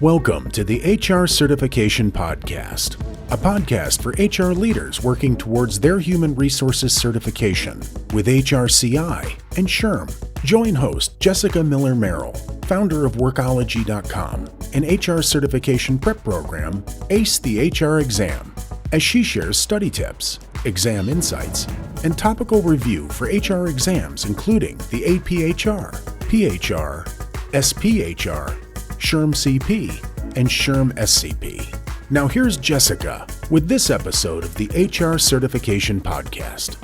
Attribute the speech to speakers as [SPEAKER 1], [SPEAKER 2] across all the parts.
[SPEAKER 1] Welcome to the HR Certification Podcast, a podcast for HR leaders working towards their human resources certification with HRCI and SHRM. Join host Jessica Miller-Merrill, founder of WORKOLOGY.com, an HR certification prep program, Ace the HR Exam, as she shares study tips, exam insights, and topical review for HR exams including the APHR, PESTLE, SPHR, SHRM-CP, and SHRM-SCP. Now here's Jessica with this episode of the HR Certification Podcast.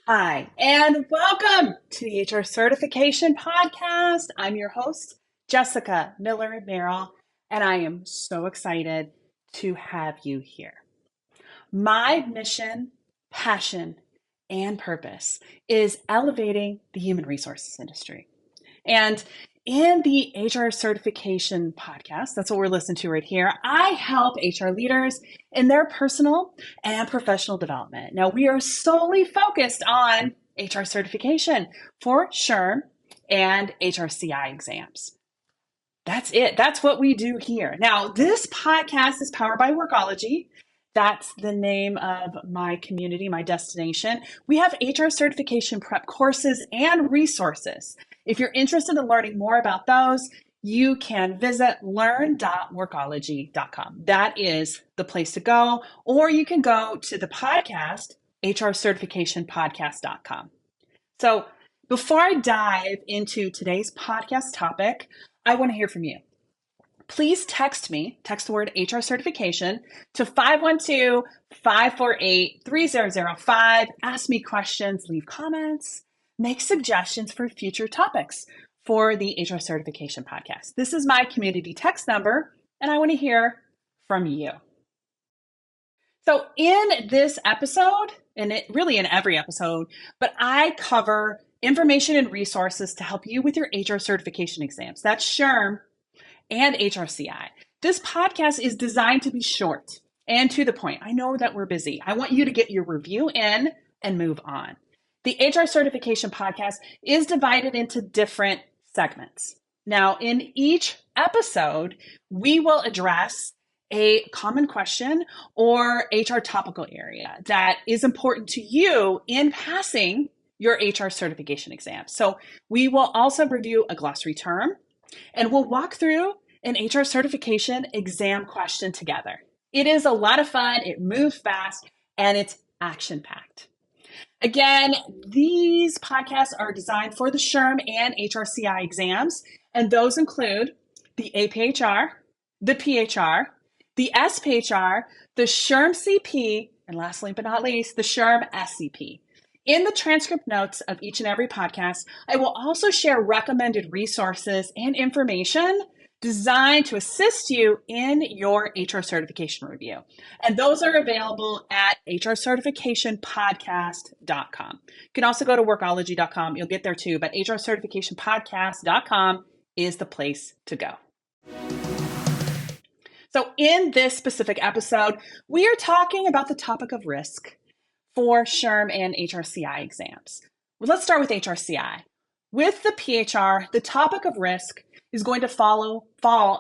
[SPEAKER 2] Hi, and welcome to the HR Certification Podcast. I'm your host, Jessica Miller-Merrill, and I am so excited to have you here. My mission, passion, and purpose is elevating the human resources industry. And in the HR Certification Podcast, that's what we're listening to right here, I help HR leaders in their personal and professional development. Now, we are solely focused on HR certification for SHRM and HRCI exams. That's it. That's what we do here. Now, this podcast is powered by Workology. That's the name of my community, my destination. We have HR certification prep courses and resources. If you're interested in learning more about those, you can visit learn.workology.com. That is the place to go. Or you can go to the podcast, hrcertificationpodcast.com. So before I dive into today's podcast topic, I want to hear from you. Please text me, text the word HR certification to 512-548-3005. Ask me questions, leave comments, make suggestions for future topics for the HR Certification Podcast. This is my community text number, and I want to hear from you. So in this episode, and really in every episode, but I cover information and resources to help you with your HR certification exams. That's SHRM and HRCI. This podcast is designed to be short and to the point. I know that we're busy. I want you to get your review in and move on. The HR Certification Podcast is divided into different segments. Now, in each episode, we will address a common question or HR topical area that is important to you in passing your HR certification exam. So we will also review a glossary term, and we'll walk through an HR certification exam question together. It is a lot of fun, it moves fast, and it's action-packed. Again, these podcasts are designed for the SHRM and HRCI exams, and those include the APHR, the PHR, the SPHR, the SHRM-CP, and lastly but not least, the SHRM-SCP. In the transcript notes of each and every podcast, I will also share recommended resources and information designed to assist you in your HR certification review. And those are available at hrcertificationpodcast.com. You can also go to workology.com. You'll get there too, but hrcertificationpodcast.com is the place to go. So in this specific episode, we are talking about the topic of risk for SHRM and HRCI exams. Well, let's start with HRCI. With the PHR, the topic of risk is going to fall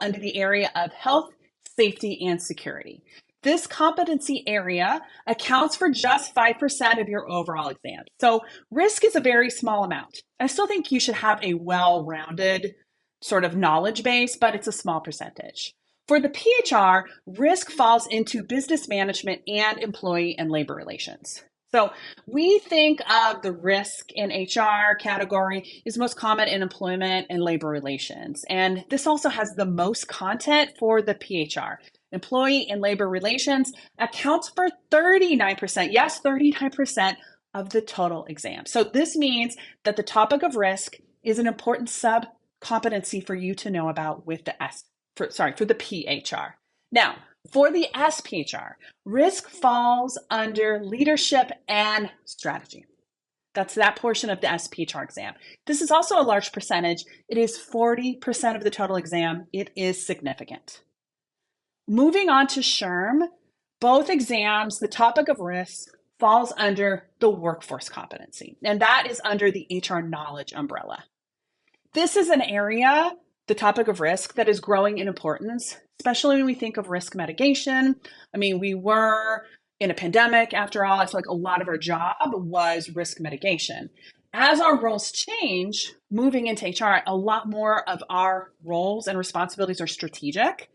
[SPEAKER 2] under the area of health, safety, and security. This competency area accounts for just 5% of your overall exam. So risk is a very small amount. I still think you should have a well-rounded sort of knowledge base, but it's a small percentage. For the PHR, risk falls into business management and employee and labor relations. So we think of the risk in HR category is most common in employment and labor relations. And this also has the most content for the PHR. Employee and labor relations accounts for 39%, yes, 39% of the total exam. So this means that the topic of risk is an important sub-competency for you to know about with the for the PHR. Now, for the SPHR, risk falls under leadership and strategy. That's that portion of the SPHR exam. This is also a large percentage. It is 40% of the total exam. It is significant. Moving on to SHRM, both exams, the topic of risk falls under the workforce competency, and that is under the HR knowledge umbrella. This is an area the topic of risk that is growing in importance, especially when we think of risk mitigation. I mean, we were in a pandemic, after all. I feel like a lot of our job was risk mitigation. As our roles change, moving into HR, a lot more of our roles and responsibilities are strategic.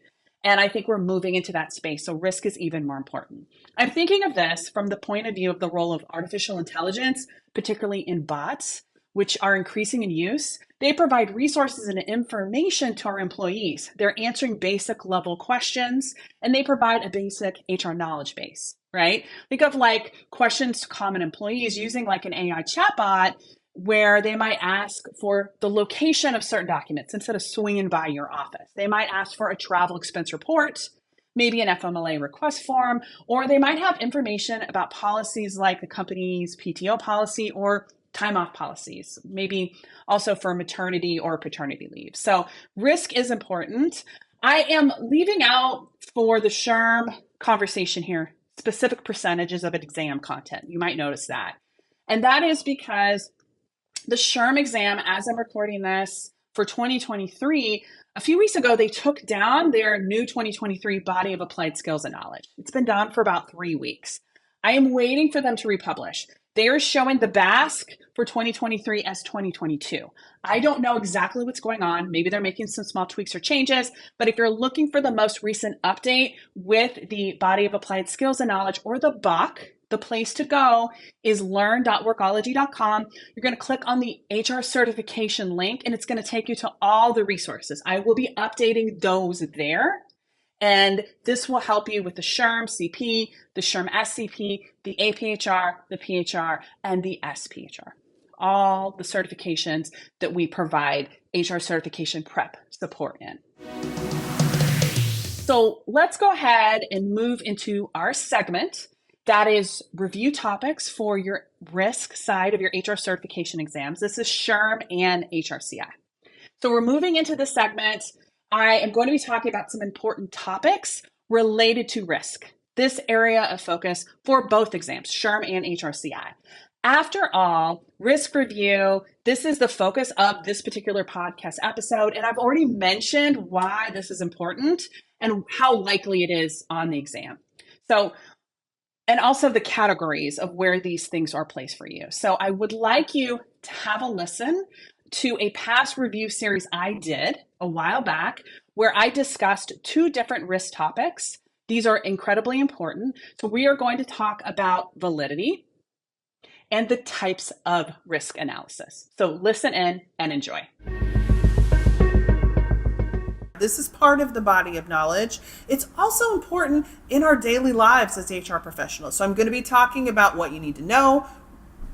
[SPEAKER 2] And I think we're moving into that space. So risk is even more important. I'm thinking of this from the point of view of the role of artificial intelligence, particularly in bots, which are increasing in use. They provide resources and information to our employees. They're answering basic level questions, and they provide a basic HR knowledge base, right? Think of like questions to common employees using like an AI chatbot, where they might ask for the location of certain documents instead of swinging by your office. They might ask for a travel expense report, maybe an FMLA request form, or they might have information about policies like the company's PTO policy or time off policies, maybe also for maternity or paternity leave. So risk is important. I am leaving out for the SHRM conversation here specific percentages of exam content. You might notice that. And that is because the SHRM exam, as I'm recording this for 2023, a few weeks ago, they took down their new 2023 Body of Applied Skills and Knowledge. It's been down for about 3 weeks. I am waiting for them to republish. They are showing the BASC for 2023 as 2022. I don't know exactly what's going on. Maybe they're making some small tweaks or changes, but if you're looking for the most recent update with the Body of Applied Skills and Knowledge, or the BOK, the place to go is learn.workology.com. You're going to click on the HR certification link, and it's going to take you to all the resources. I will be updating those there. And this will help you with the SHRM-CP, the SHRM-SCP, the APHR, the PHR, and the SPHR. All the certifications that we provide HR certification prep support in. So let's go ahead and move into our segment. That is review topics for your risk side of your HR certification exams. This is SHRM and HRCI. So we're moving into this segment. I am going to be talking about some important topics related to risk, this area of focus for both exams, SHRM and HRCI. After all, risk review, this is the focus of this particular podcast episode, and I've already mentioned why this is important and how likely it is on the exam. So, and also the categories of where these things are placed for you. So I would like you to have a listen to a past review series I did a while back where I discussed 2 different risk topics. These are incredibly important. So we are going to talk about validity and the types of risk analysis. So listen in and enjoy.
[SPEAKER 3] This is part of the body of knowledge. It's also important in our daily lives as HR professionals. So I'm going to be talking about what you need to know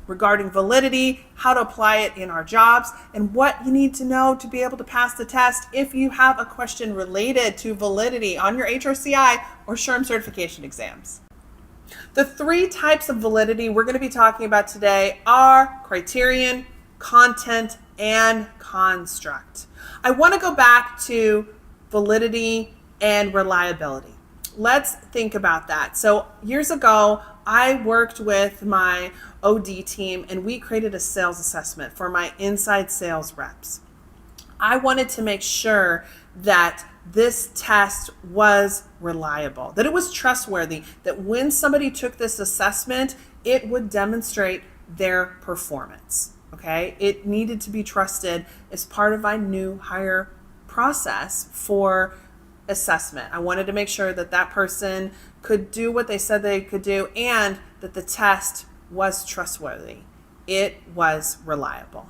[SPEAKER 3] regarding validity, how to apply it in our jobs, and what you need to know to be able to pass the test if you have a question related to validity on your HRCI or SHRM certification exams. The 3 types of validity we're going to be talking about today are criterion, content, and construct. I want to go back to validity and reliability. Let's think about that. So years ago, I worked with my OD team and we created a sales assessment for my inside sales reps. I wanted to make sure that this test was reliable, that it was trustworthy, that when somebody took this assessment, it would demonstrate their performance. Okay, it needed to be trusted as part of my new hire process for assessment. I wanted to make sure that that person could do what they said they could do and that the test was trustworthy. It was reliable.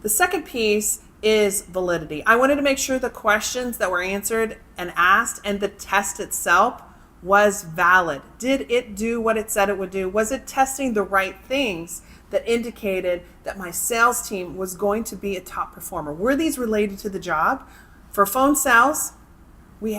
[SPEAKER 3] The second piece is validity. I wanted to make sure the questions that were answered and asked and the test itself was valid. Did it do what it said it would do? Was it testing the right things that indicated that my sales team was going to be a top performer? Were these related to the job? For phone sales, we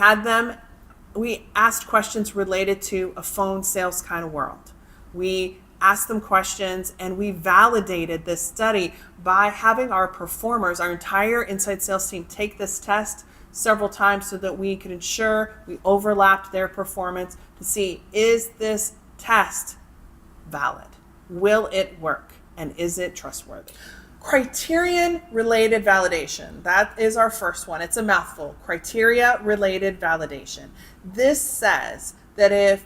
[SPEAKER 3] asked questions related to a phone sales kind of world. We asked them questions and we validated this study by having our performers, our entire inside sales team, take this test several times so that we could ensure we overlapped their performance to see, is this test valid? Will it work? And is it trustworthy? Criterion-related validation. That is our first one. It's a mouthful. Criteria-related validation. This says that if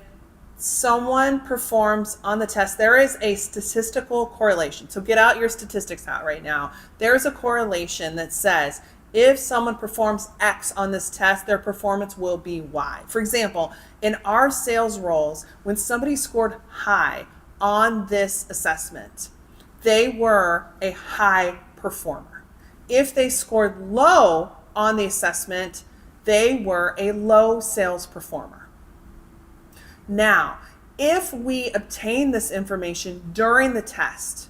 [SPEAKER 3] someone performs on the test, there is a statistical correlation. So get out your statistics out right now. There's a correlation that says if someone performs X on this test, their performance will be Y. For example, in our sales roles, when somebody scored high on this assessment, they were a high performer. If they scored low on the assessment, they were a low sales performer. Now, if we obtain this information during the test,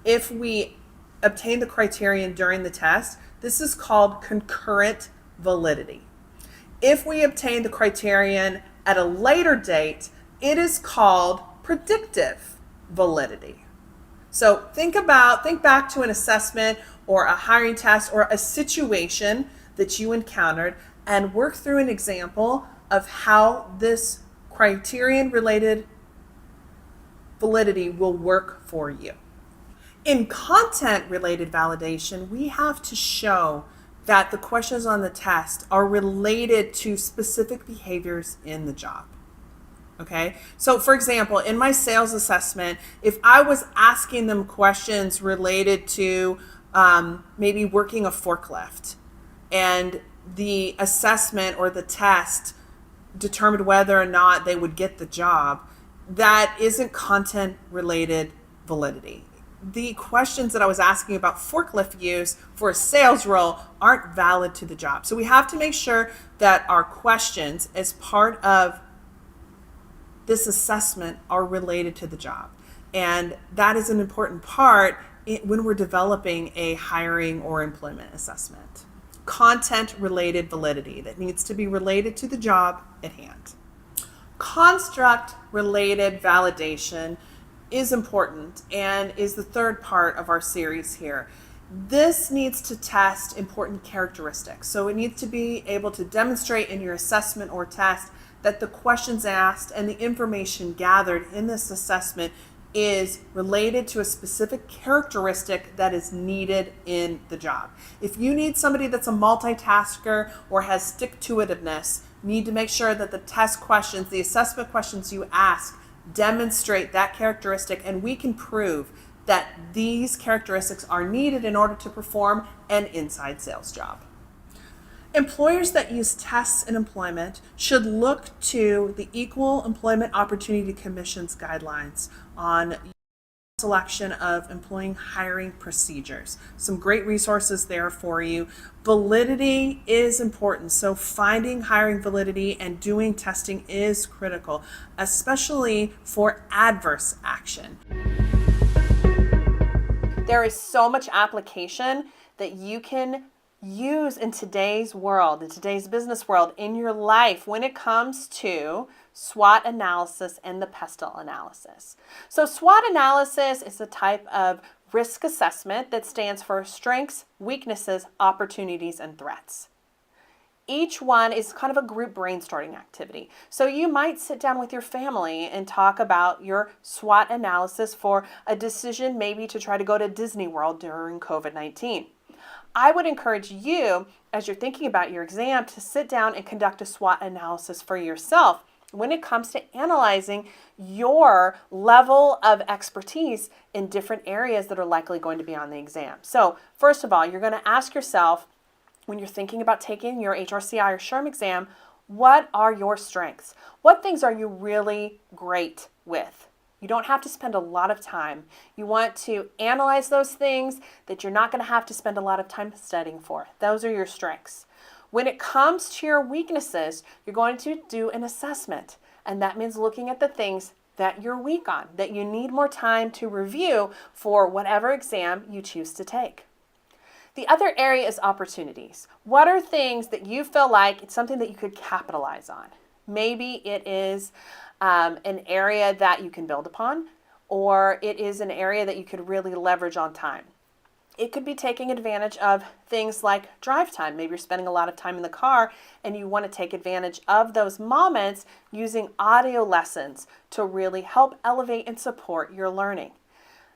[SPEAKER 3] if we obtain the criterion during the test, this is called concurrent validity. If we obtain the criterion at a later date, it is called predictive validity. So think back to an assessment or a hiring test or a situation that you encountered and work through an example of how this criterion-related validity will work for you. In content-related validation, we have to show that the questions on the test are related to specific behaviors in the job. Okay, so for example, in my sales assessment, if I was asking them questions related to maybe working a forklift, and the assessment or the test determined whether or not they would get the job, that isn't content-related validity. The questions that I was asking about forklift use for a sales role aren't valid to the job. So we have to make sure that our questions as part of this assessment are related to the job. And that is an important part when we're developing a hiring or employment assessment. Content-related validity that needs to be related to the job at hand. Construct-related validation is important and is the third part of our series here. This needs to test important characteristics. So it needs to be able to demonstrate in your assessment or test that the questions asked and the information gathered in this assessment is related to a specific characteristic that is needed in the job. If you need somebody that's a multitasker or has stick-to-itiveness, you need to make sure that the test questions, the assessment questions you ask, demonstrate that characteristic, and we can prove that these characteristics are needed in order to perform an inside sales job. Employers that use tests in employment should look to the Equal Employment Opportunity Commission's guidelines on selection of employee hiring procedures. Some great resources there for you. Validity is important, so finding hiring validity and doing testing is critical, especially for adverse action. There is so much application that you can use in today's world, in today's business world, in your life when it comes to SWOT analysis and the PESTLE analysis. So SWOT analysis is a type of risk assessment that stands for strengths, weaknesses, opportunities, and threats. Each one is kind of a group brainstorming activity. So you might sit down with your family and talk about your SWOT analysis for a decision maybe to try to go to Disney World during COVID-19. I would encourage you, as you're thinking about your exam, to sit down and conduct a SWOT analysis for yourself when it comes to analyzing your level of expertise in different areas that are likely going to be on the exam. So first of all, you're going to ask yourself, when you're thinking about taking your HRCI or SHRM exam, what are your strengths? What things are you really great with? You don't have to spend a lot of time. You want to analyze those things that you're not going to have to spend a lot of time studying for. Those are your strengths. When it comes to your weaknesses, you're going to do an assessment. And that means looking at the things that you're weak on, that you need more time to review for whatever exam you choose to take. The other area is opportunities. What are things that you feel like it's something that you could capitalize on? Maybe it is an area that you can build upon, or it is an area that you could really leverage on time. It could be taking advantage of things like drive time. Maybe you're spending a lot of time in the car and you want to take advantage of those moments using audio lessons to really help elevate and support your learning.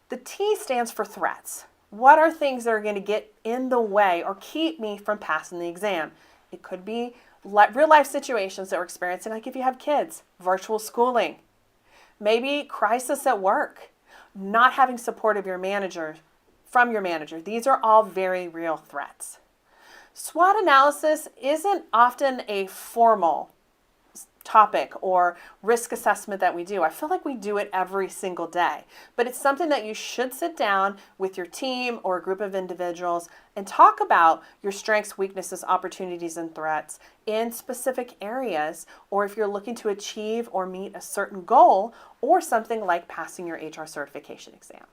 [SPEAKER 3] The T stands for threats.
[SPEAKER 4] What are things that are going to get in the way or keep me from passing the exam? It could be real life situations that we're experiencing, like if you have kids, virtual schooling, maybe crisis at work, not having support of your manager, from your manager. These are all very real threats. SWOT analysis isn't often a formal topic or risk assessment that we do. I feel like we do it every single day, but it's something that you should sit down with your team or a group of individuals and talk about your strengths, weaknesses, opportunities, and threats in specific areas, or if you're looking to achieve or meet a certain goal or something like passing your HR certification exam.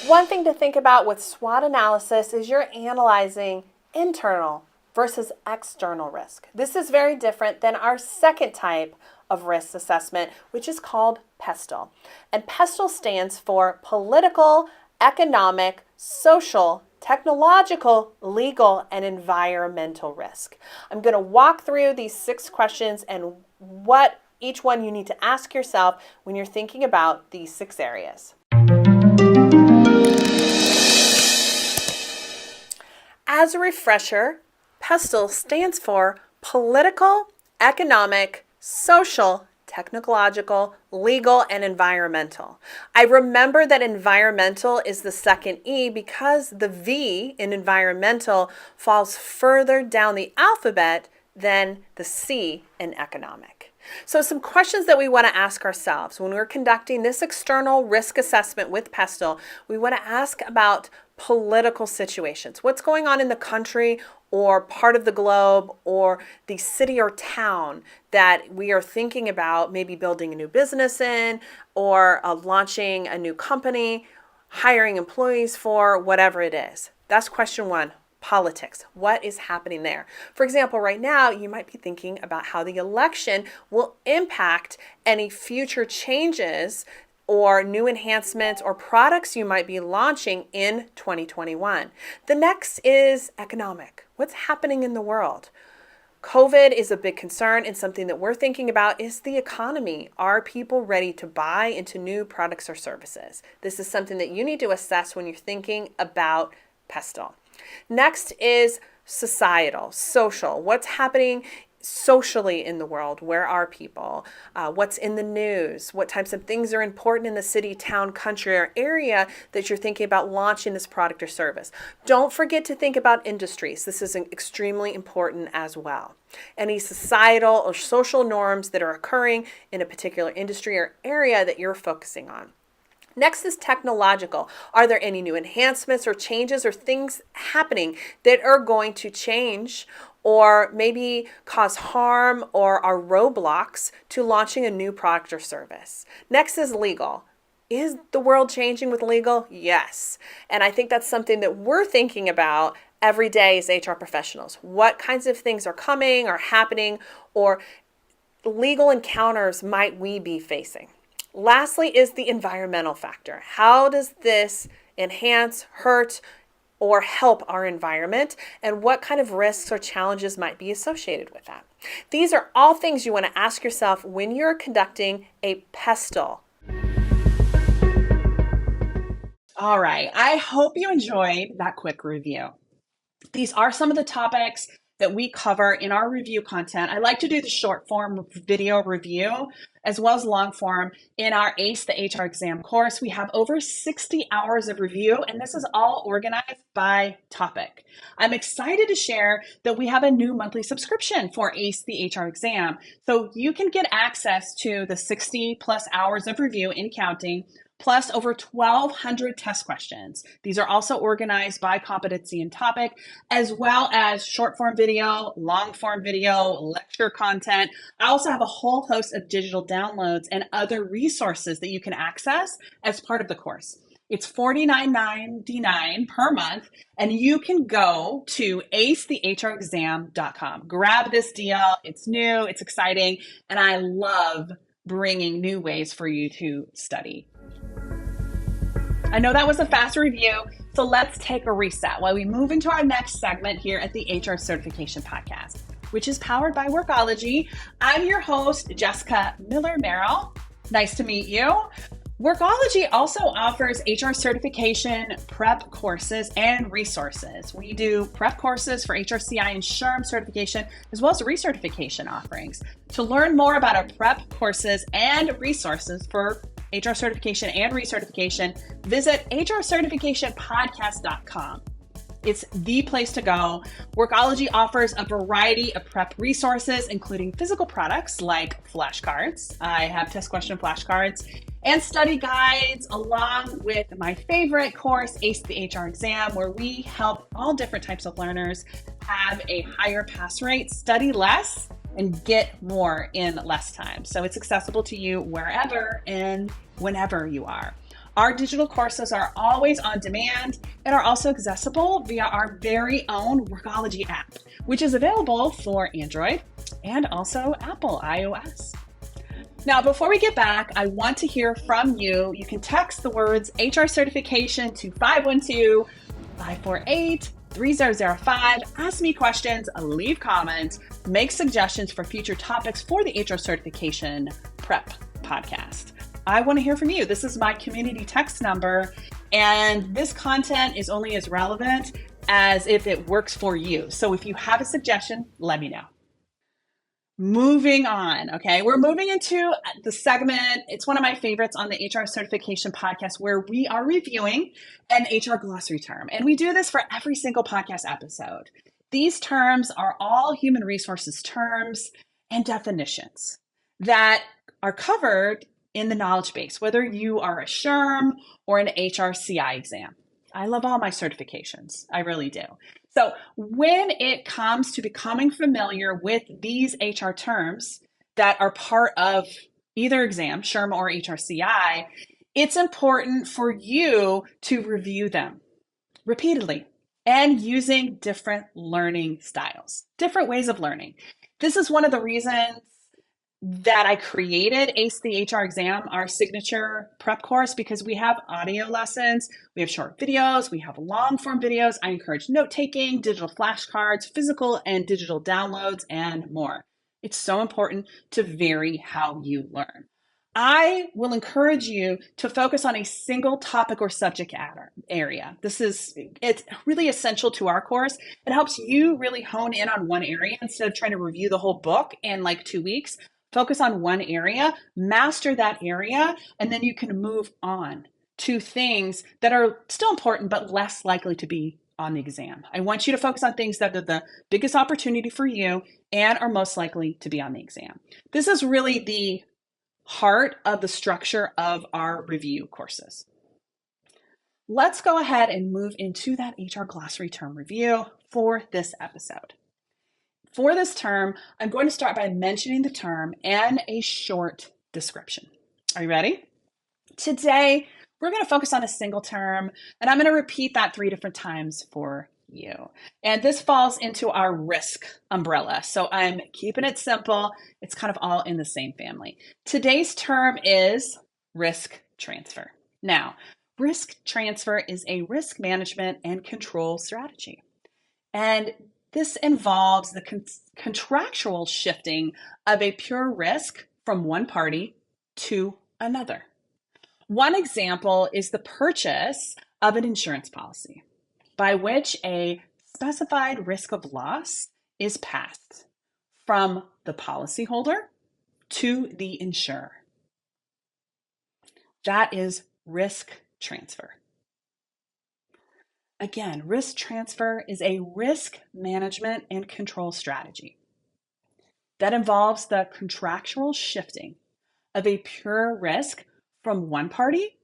[SPEAKER 4] One thing to think about with SWOT analysis is you're analyzing internal versus external risk. This is very different than our second type of risk assessment, which is called PESTLE. And PESTLE stands for political, economic, social, technological, legal, and environmental risk. I'm going to walk through these 6 questions and what each one you need to ask yourself when you're thinking about these 6 areas. As a refresher, PESTLE stands for political, economic, social, technological, legal, and environmental. I remember that environmental is the second E because the V in environmental falls further down the alphabet than the C in economic. So some questions that we want to ask ourselves when we're conducting this external risk assessment with PESTLE, we want to ask about political situations. What's going on in the country or part of the globe or the city or town that we are thinking about maybe building a new business in or launching a new company, hiring employees for, whatever it is. That's question 1. Politics. What is happening there? For example, right now, you might be thinking about how the election will impact any future changes or new enhancements or products you might be launching in 2021. The next is economic. What's happening in the world? COVID is a big concern, and something that we're thinking about is the economy. Are people ready to buy into new products or services? This is something that you need to assess when you're thinking about PESTLE. Next is societal, social. What's happening socially in the world? Where are people? What's in the news? What types of things are important in the city, town, country, or area that you're thinking about launching this product or service? Don't forget to think about industries. This is extremely important as well. Any societal or social norms that are occurring in a particular industry or area that you're focusing on. Next is technological. Are there any new enhancements or changes or things happening that are going to change or maybe cause harm or are roadblocks to launching a new product or service? Next is legal. Is the world changing with legal? Yes. And I think that's something that we're thinking about every day as HR professionals. What kinds of things are coming or happening or legal encounters might we be facing? Lastly is the environmental factor. How does this enhance, hurt, or help our environment? And what kind of risks or challenges might be associated with that? These are all things you want to ask yourself when you're conducting a PESTLE.
[SPEAKER 2] All right. I hope you enjoyed that quick review. These are some of the topics that we cover in our review content. I like to do the short form video review as well as long form in our ACE the HR exam course. We have over 60 hours of review, and this is all organized by topic. I'm excited to share that we have a new monthly subscription for ACE the HR exam. So you can get access to the 60 plus hours of review in counting, plus over 1,200 test questions. These are also organized by competency and topic, as well as short form video, long form video, lecture content. I also have a whole host of digital downloads and other resources that you can access as part of the course. It's $49.99 per month, and you can go to acethehrexam.com. Grab this deal. It's new, it's exciting, and I love bringing new ways for you to study. I know that was a fast review, so let's take a reset while we move into our next segment here at the HR Certification Podcast, which is powered by Workology. I'm your host, Jessica Miller-Merrill. Nice to meet you. Workology also offers HR certification prep courses and resources. We do prep courses for HRCI and SHRM certification, as well as recertification offerings. To learn more about our prep courses and resources for HR certification and recertification, visit hrcertificationpodcast.com. It's the place to go. Workology offers a variety of prep resources, including physical products like flashcards. I have test question flashcards and study guides, along with my favorite course, Ace the HR Exam, where we help all different types of learners have a higher pass rate, study less, and get more in less time. So it's accessible to you wherever and whenever you are. Our digital courses are always on demand and are also accessible via our very own Workology app, which is available for Android and also Apple iOS. Now, before we get back, I want to hear from you. You can text the words HR certification to 512-548-3005. Ask me questions, leave comments, make suggestions for future topics for the HR certification prep podcast. I want to hear from you. This is my community text number, and this content is only as relevant as if it works for you. So if you have a suggestion, let me know. Moving on, okay? We're moving into the segment. It's one of my favorites on the HR certification podcast, where we are reviewing an HR glossary term. And we do this for every single podcast episode. These terms are all human resources terms and definitions that are covered in the knowledge base, whether you are a SHRM or an HRCI exam. I love all my certifications. I really do. So when it comes to becoming familiar with these HR terms that are part of either exam, SHRM or HRCI, it's important for you to review them repeatedly and using different learning styles, different ways of learning. This is one of the reasons that I created Ace the HR Exam, our signature prep course, because we have audio lessons, we have short videos, we have long form videos. I encourage note-taking, digital flashcards, physical and digital downloads, and more. It's so important to vary how you learn. I will encourage you to focus on a single topic or subject area. It's really essential to our course. It helps you really hone in on one area instead of trying to review the whole book in like 2 weeks. Focus on one area, master that area, and then you can move on to things that are still important but less likely to be on the exam. I want you to focus on things that are the biggest opportunity for you and are most likely to be on the exam. This is really the heart of the structure of our review courses. Let's go ahead and move into that HR glossary term review for this episode. For this term, I'm going to start by mentioning the term and a short description. Are you ready? Today, we're going to focus on a single term, and I'm going to repeat that 3 different times for you. And this falls into our risk umbrella. So I'm keeping it simple. It's kind of all in the same family. Today's term is risk transfer. Now, risk transfer is a risk management and control strategy. And this involves the contractual shifting of a pure risk from one party to another. One example is the purchase of an insurance policy, by which a specified risk of loss is passed from the policyholder to the insurer. That is risk transfer. Again, risk transfer is a risk management and control strategy that involves the contractual shifting of a pure risk from one party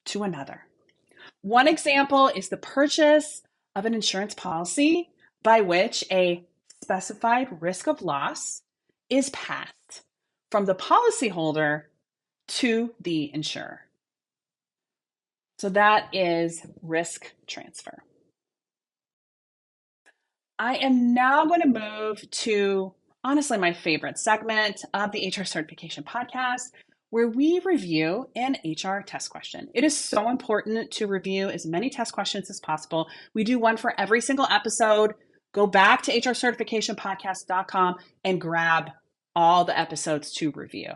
[SPEAKER 2] to another. One example is the purchase of an insurance policy by which a specified risk of loss is passed from the policyholder to the insurer. So that is risk transfer. I am now going to move to, honestly, my favorite segment of the HR Certification Podcast, where we review an HR test question. It is so important to review as many test questions as possible. We do one for every single episode. Go back to hrcertificationpodcast.com and grab all the episodes to review.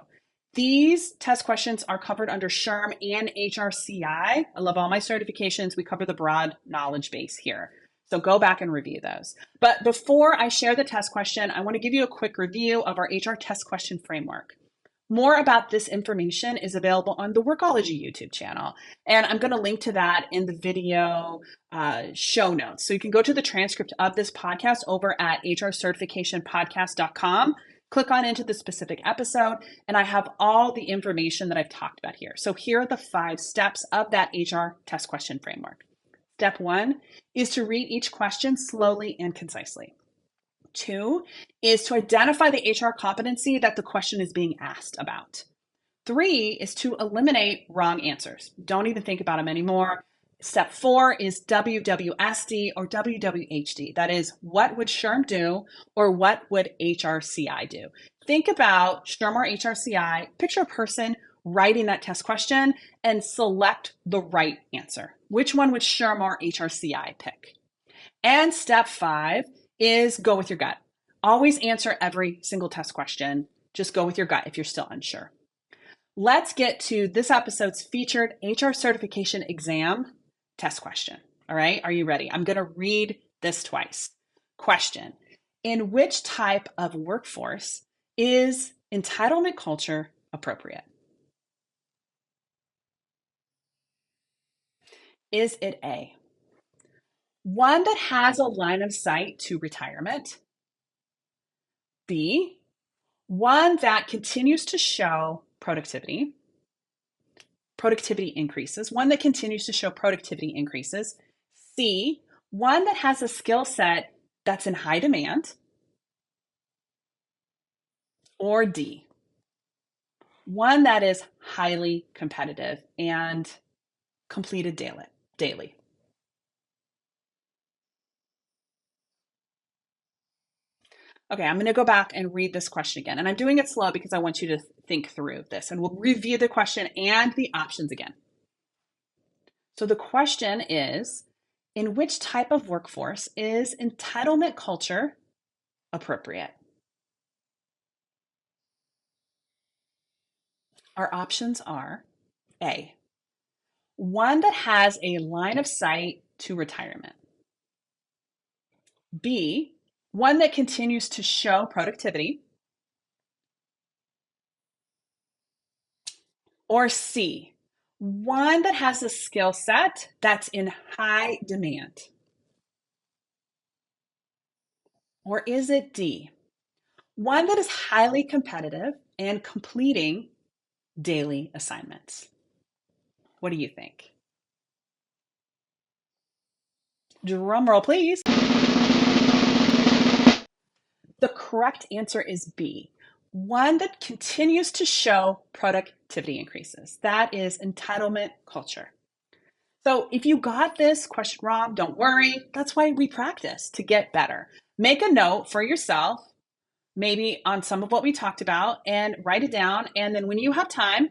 [SPEAKER 2] These test questions are covered under SHRM and HRCI. I love all my certifications. We cover the broad knowledge base here. So go back and review those. But before I share the test question, I want to give you a quick review of our HR test question framework. More about this information is available on the Workology YouTube channel, and I'm going to link to that in the video show notes. So you can go to the transcript of this podcast over at hrcertificationpodcast.com, click on into the specific episode, and I have all the information that I've talked about here. So here are the 5 steps of that HR test question framework. Step 1 is to read each question slowly and concisely. 2 is to identify the HR competency that the question is being asked about. 3 is to eliminate wrong answers. Don't even think about them anymore. Step 4 is WWSD or WWHD. That is, what would SHRM do or what would HRCI do? Think about SHRM or HRCI, picture a person writing that test question and select the right answer. Which one would SHRM or HRCI pick? And step 5 is go with your gut. Always answer every single test question. Just go with your gut if you're still unsure. Let's get to this episode's featured HR certification exam test question. All right, are you ready? I'm going to read this twice. Question: in which type of workforce is entitlement culture appropriate? Is it A, one that has a line of sight to retirement? B, one that continues to show productivity increases, one that continues to show productivity increases? C, one that has a skill set that's in high demand? Or D, one that is highly competitive and completed daily? Okay, I'm going to go back and read this question again. And I'm doing it slow because I want you to think through this. And we'll review the question and the options again. So the question is, in which type of workforce is entitlement culture appropriate? Our options are A, one that has a line of sight to retirement. B, one that continues to show productivity. Or C, one that has a skill set that's in high demand. Or is it D, one that is highly competitive and completing daily assignments? What do you think? Drum roll, please. The correct answer is B, one that continues to show productivity increases. That is entitlement culture. So if you got this question wrong, don't worry. That's why we practice, to get better. Make a note for yourself, maybe on some of what we talked about, and write it down. And then when you have time,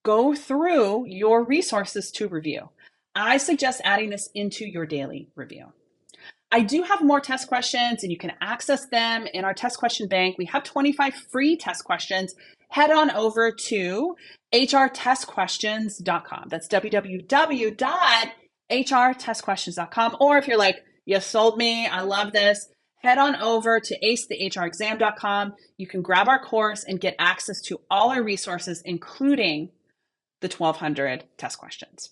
[SPEAKER 2] go through your resources to review. I suggest adding this into your daily review. I do have more test questions and you can access them in our test question bank. We have 25 free test questions. Head on over to hrtestquestions.com. That's www.hrtestquestions.com. Or if you're like, you sold me, I love this, head on over to acethehrexam.com. You can grab our course and get access to all our resources, including the 1,200 test questions.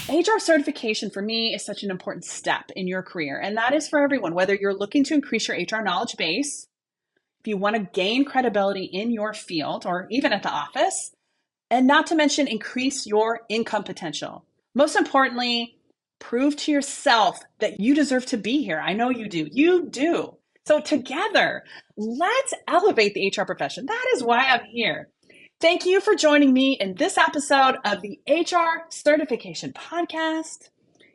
[SPEAKER 2] HR certification for me is such an important step in your career, and that is for everyone, whether you're looking to increase your HR knowledge base, if you want to gain credibility in your field or even at the office, and not to mention increase your income potential. Most importantly, prove to yourself that you deserve to be here. I know you do. You do. So together, let's elevate the HR profession. That is why I'm here. Thank you for joining me in this episode of the HR Certification Podcast.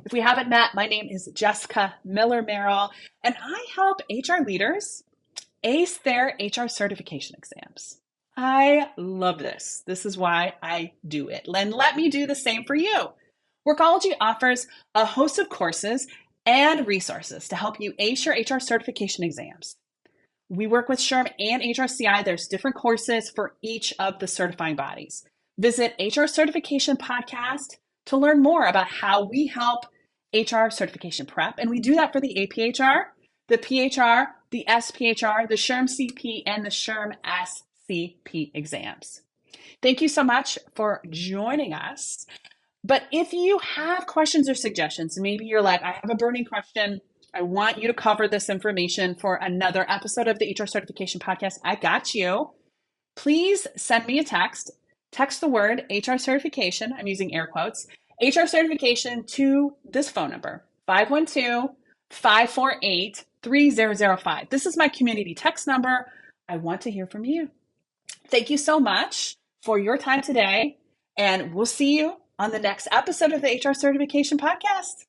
[SPEAKER 2] If we haven't met, my name is Jessica Miller-Merrill, and I help HR leaders ace their HR certification exams. I love this. This is why I do it. And let me do the same for you. Workology offers a host of courses and resources to help you ace your HR certification exams. We work with SHRM and HRCI. There's different courses for each of the certifying bodies. Visit HR Certification Podcast to learn more about how we help HR certification prep. And we do that for the APHR, the PHR, the SPHR, the SHRM-CP, and the SHRM-SCP exams. Thank you so much for joining us. But if you have questions or suggestions, maybe you're like, I have a burning question. I want you to cover this information for another episode of the HR Certification Podcast. I got you. Please send me a text. Text the word HR Certification. I'm using air quotes. HR Certification to this phone number, 512-548-3005. This is my community text number. I want to hear from you. Thank you so much for your time today, and we'll see you on the next episode of the HR Certification Podcast.